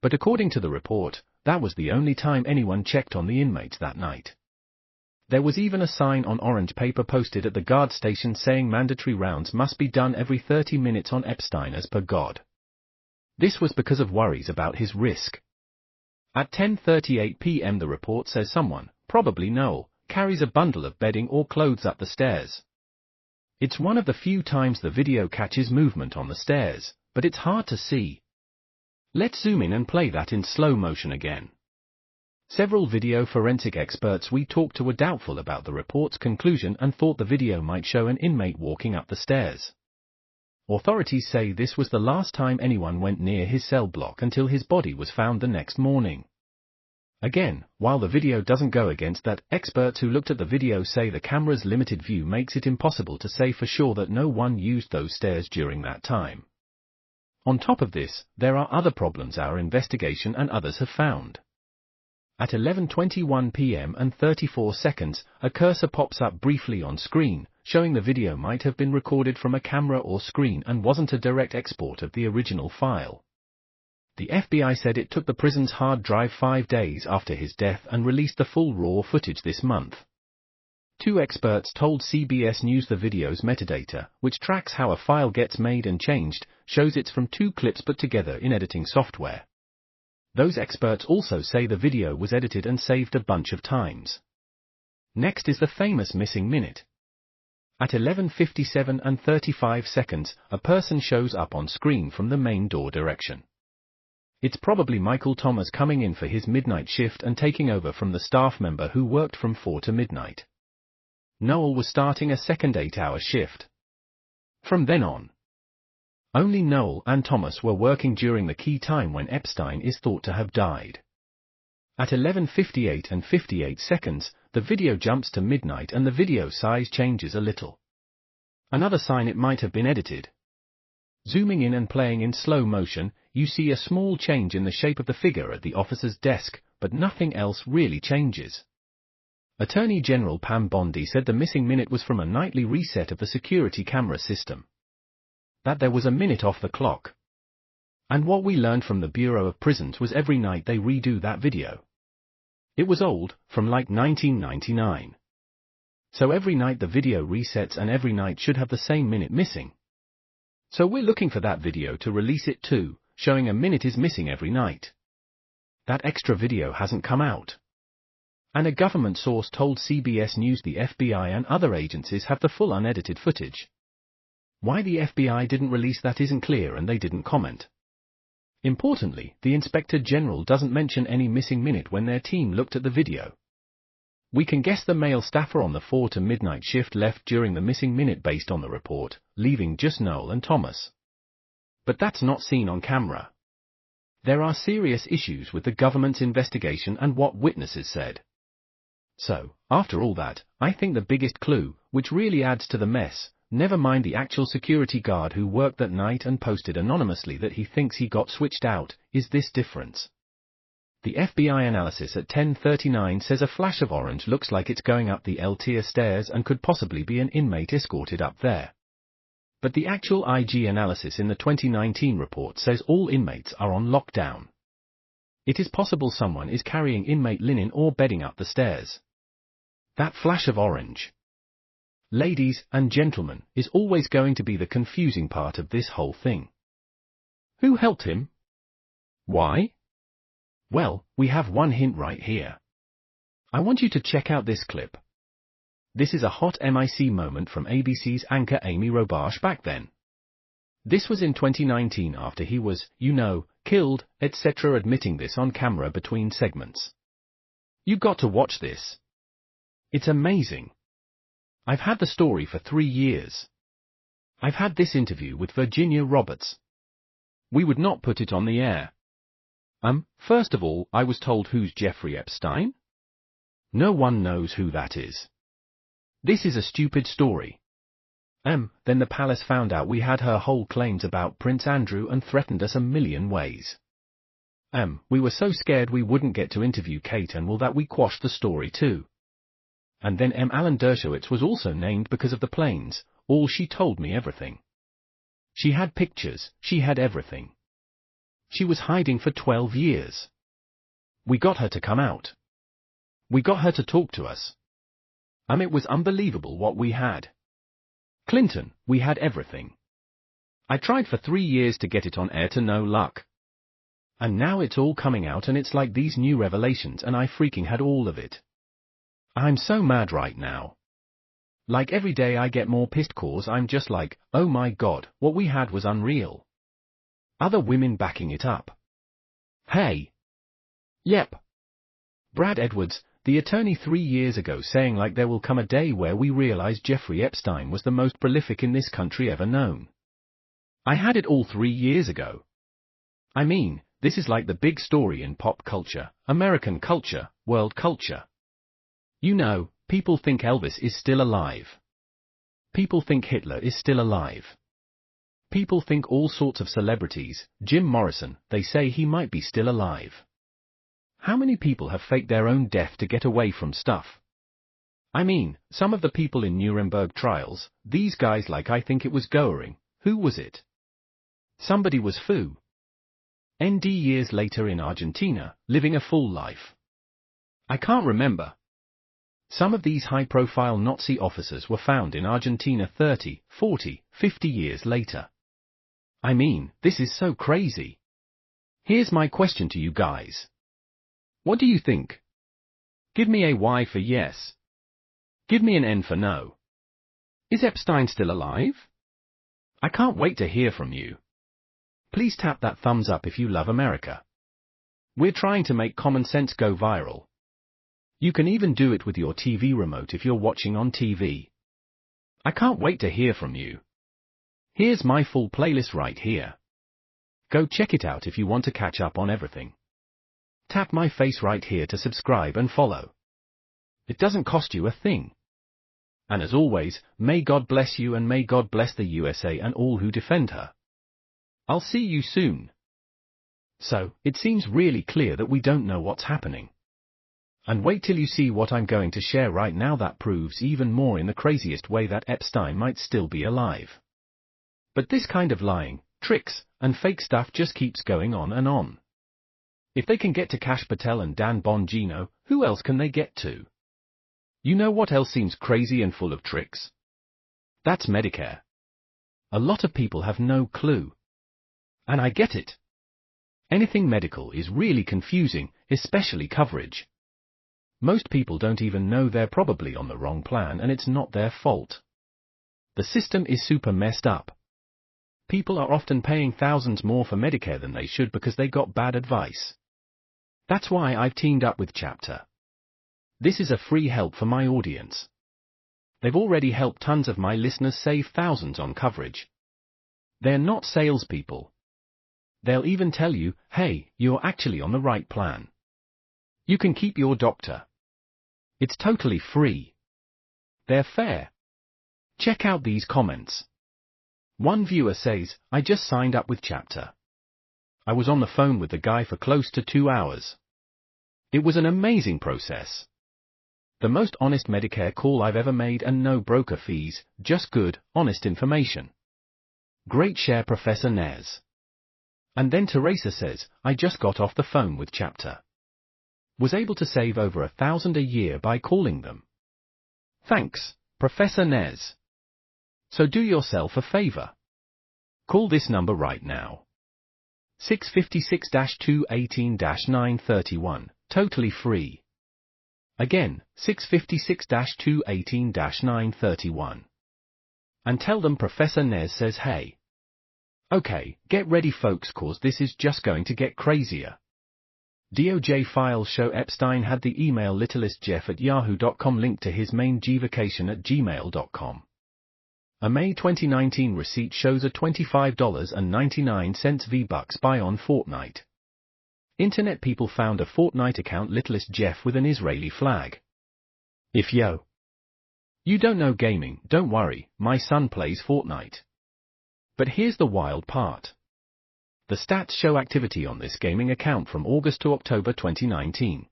But according to the report, that was the only time anyone checked on the inmates that night. There was even a sign on orange paper posted at the guard station saying mandatory rounds must be done every 30 minutes on Epstein as per God. This was because of worries about his risk. At 10:38 p.m. the report says someone, probably Noel, carries a bundle of bedding or clothes up the stairs. It's one of the few times the video catches movement on the stairs, but it's hard to see. Let's zoom in and play that in slow motion again. Several video forensic experts we talked to were doubtful about the report's conclusion and thought the video might show an inmate walking up the stairs. Authorities say this was the last time anyone went near his cell block until his body was found the next morning. Again, while the video doesn't go against that, experts who looked at the video say the camera's limited view makes it impossible to say for sure that no one used those stairs during that time. On top of this, there are other problems our investigation and others have found. At 11:21 p.m. and 34 seconds, a cursor pops up briefly on screen, showing the video might have been recorded from a camera or screen and wasn't a direct export of the original file. The FBI said it took the prison's hard drive 5 days after his death and released the full raw footage this month. Two experts told CBS News the video's metadata, which tracks how a file gets made and changed, shows it's from 2 clips put together in editing software. Those experts also say the video was edited and saved a bunch of times. Next is the famous missing minute. At 11:57 and 35 seconds, a person shows up on screen from the main door direction. It's probably Michael Thomas coming in for his midnight shift and taking over from the staff member who worked from 4 to midnight. Noel was starting a second 8-hour shift. From then on, only Noel and Thomas were working during the key time when Epstein is thought to have died. At 11:58 and 58 seconds, the video jumps to midnight and the video size changes a little. Another sign it might have been edited. Zooming in and playing in slow motion, you see a small change in the shape of the figure at the officer's desk, but nothing else really changes. Attorney General Pam Bondi said the missing minute was from a nightly reset of the security camera system. That there was a minute off the clock. And what we learned from the Bureau of Prisons was every night they redo that video. It was old, from like 1999. So every night the video resets and every night should have the same minute missing. So we're looking for that video to release it too, showing a minute is missing every night. That extra video hasn't come out. And a government source told CBS News the FBI and other agencies have the full unedited footage. Why the FBI didn't release that isn't clear and they didn't comment. Importantly, the Inspector General doesn't mention any missing minute when their team looked at the video. We can guess the male staffer on the 4 to midnight shift left during the missing minute based on the report, leaving just Noel and Thomas. But that's not seen on camera. There are serious issues with the government's investigation and what witnesses said. So, after all that, I think the biggest clue, which really adds to the mess, never mind the actual security guard who worked that night and posted anonymously that he thinks he got switched out, is this difference. The FBI analysis at 10:39 says a flash of orange looks like it's going up the L-tier stairs and could possibly be an inmate escorted up there. But the actual IG analysis in the 2019 report says all inmates are on lockdown. It is possible someone is carrying inmate linen or bedding up the stairs. That flash of orange, ladies and gentlemen, is always going to be the confusing part of this whole thing. Who helped him? Why? Well, we have one hint right here. I want you to check out this clip. This is a hot MIC moment from ABC's anchor Amy Robarge back then. This was in 2019 after he was, killed, etc., admitting this on camera between segments. You got to watch this. It's amazing. I've had the story for 3 years. I've had this interview with Virginia Roberts. We would not put it on the air. First of all, I was told who's Jeffrey Epstein? No one knows who that is. This is a stupid story. Then the palace found out we had her whole claims about Prince Andrew and threatened us a million ways. We were so scared we wouldn't get to interview Kate and Will that we quashed the story too. And then Alan Dershowitz was also named because of the planes. She told me everything. She had pictures, she had everything. She was hiding for 12 years. We got her to come out. We got her to talk to us. It was unbelievable what we had. Clinton, we had everything. I tried for 3 years to get it on air to no luck. And now it's all coming out and it's like these new revelations and I freaking had all of it. I'm so mad right now. Like every day I get more pissed calls. I'm just like, oh my god, what we had was unreal. Other women backing it up. Hey. Yep. Brad Edwards, the attorney 3 years ago, saying like there will come a day where we realize Jeffrey Epstein was the most prolific in this country ever known. I had it all 3 years ago. I mean, this is like the big story in pop culture, American culture, world culture. You know, people think Elvis is still alive. People think Hitler is still alive. People think all sorts of celebrities, Jim Morrison, they say he might be still alive. How many people have faked their own death to get away from stuff? I mean, some of the people in Nuremberg trials, these guys like I think it was Goering, who was it? Somebody was Fu. ND years later in Argentina, living a full life. I can't remember. Some of these high-profile Nazi officers were found in Argentina 30, 40, 50 years later. I mean, this is so crazy. Here's my question to you guys. What do you think? Give me a Y for yes. Give me an N for no. Is Epstein still alive? I can't wait to hear from you. Please tap that thumbs up if you love America. We're trying to make common sense go viral. You can even do it with your TV remote if you're watching on TV. I can't wait to hear from you. Here's my full playlist right here. Go check it out if you want to catch up on everything. Tap my face right here to subscribe and follow. It doesn't cost you a thing. And as always, may God bless you and may God bless the USA and all who defend her. I'll see you soon. So, it seems really clear that we don't know what's happening. And wait till you see what I'm going to share right now that proves even more in the craziest way that Epstein might still be alive. But this kind of lying, tricks, and fake stuff just keeps going on and on. If they can get to Kash Patel and Dan Bongino, who else can they get to? You know what else seems crazy and full of tricks? That's Medicare. A lot of people have no clue. And I get it. Anything medical is really confusing, especially coverage. Most people don't even know they're probably on the wrong plan and it's not their fault. The system is super messed up. People are often paying thousands more for Medicare than they should because they got bad advice. That's why I've teamed up with Chapter. This is a free help for my audience. They've already helped tons of my listeners save thousands on coverage. They're not salespeople. They'll even tell you, hey, you're actually on the right plan. You can keep your doctor. It's totally free. They're fair. Check out these comments. One viewer says, I just signed up with Chapter. I was on the phone with the guy for close to 2 hours. It was an amazing process. The most honest Medicare call I've ever made and no broker fees, just good, honest information. Great share Professor Nez. And then Teresa says, I just got off the phone with Chapter. Was able to save over $1,000 a year by calling them. Thanks, Professor Nez. So do yourself a favor. Call this number right now. 656-218-931, totally free. Again, 656-218-931. And tell them Professor Nez says hey. Okay, get ready folks, cause this is just going to get crazier. DOJ files show Epstein had the email littlestjeff@yahoo.com linked to his main gvacation@gmail.com. A May 2019 receipt shows a $25.99 V-Bucks buy on Fortnite. Internet people found a Fortnite account littlestjeff with an Israeli flag. If you don't know gaming, don't worry, my son plays Fortnite. But here's the wild part. The stats show activity on this gaming account from August to October 2019.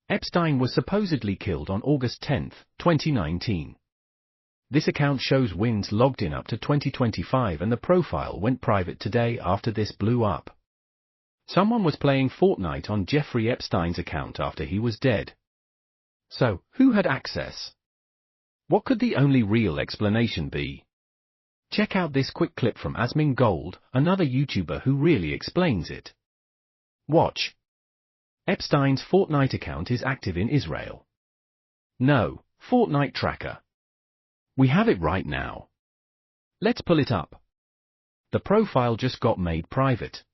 Epstein was supposedly killed on August 10, 2019. This account shows wins logged in up to 2025 and the profile went private today after this blew up. Someone was playing Fortnite on Jeffrey Epstein's account after he was dead. So, who had access? What could the only real explanation be? Check out this quick clip from Asmongold, another YouTuber who really explains it. Watch. Epstein's Fortnite account is active in Israel. No, Fortnite tracker. We have it right now. Let's pull it up. The profile just got made private.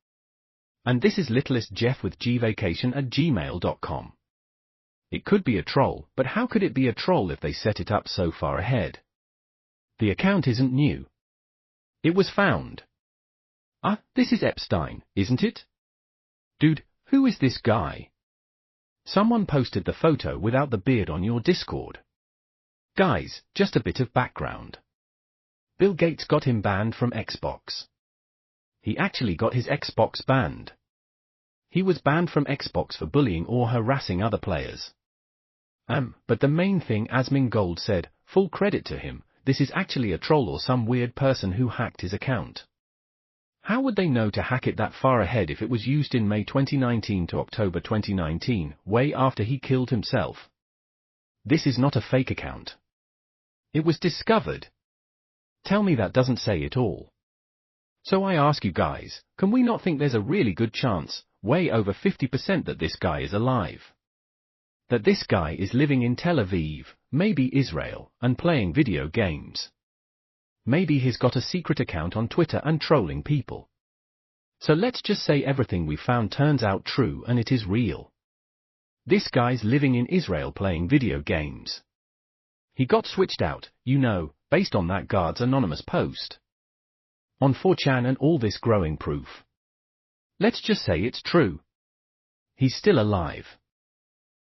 And this is littlest Jeff with gvacation@gmail.com. It could be a troll, but how could it be a troll if they set it up so far ahead? The account isn't new. It was found. This is Epstein, isn't it? Dude, who is this guy? Someone posted the photo without the beard on your Discord. Guys, just a bit of background. Bill Gates got him banned from Xbox. He actually got his Xbox banned. He was banned from Xbox for bullying or harassing other players. But the main thing Asmongold said, full credit to him, this is actually a troll or some weird person who hacked his account. How would they know to hack it that far ahead if it was used in May 2019 to October 2019, way after he killed himself? This is not a fake account. It was discovered. Tell me that doesn't say it all. So I ask you guys, can we not think there's a really good chance, way over 50% that this guy is alive? That this guy is living in Tel Aviv, maybe Israel, and playing video games. Maybe he's got a secret account on Twitter and trolling people. So let's just say everything we found turns out true and it is real. This guy's living in Israel playing video games. He got switched out, based on that guard's anonymous post. On 4chan and all this growing proof. Let's just say it's true. He's still alive.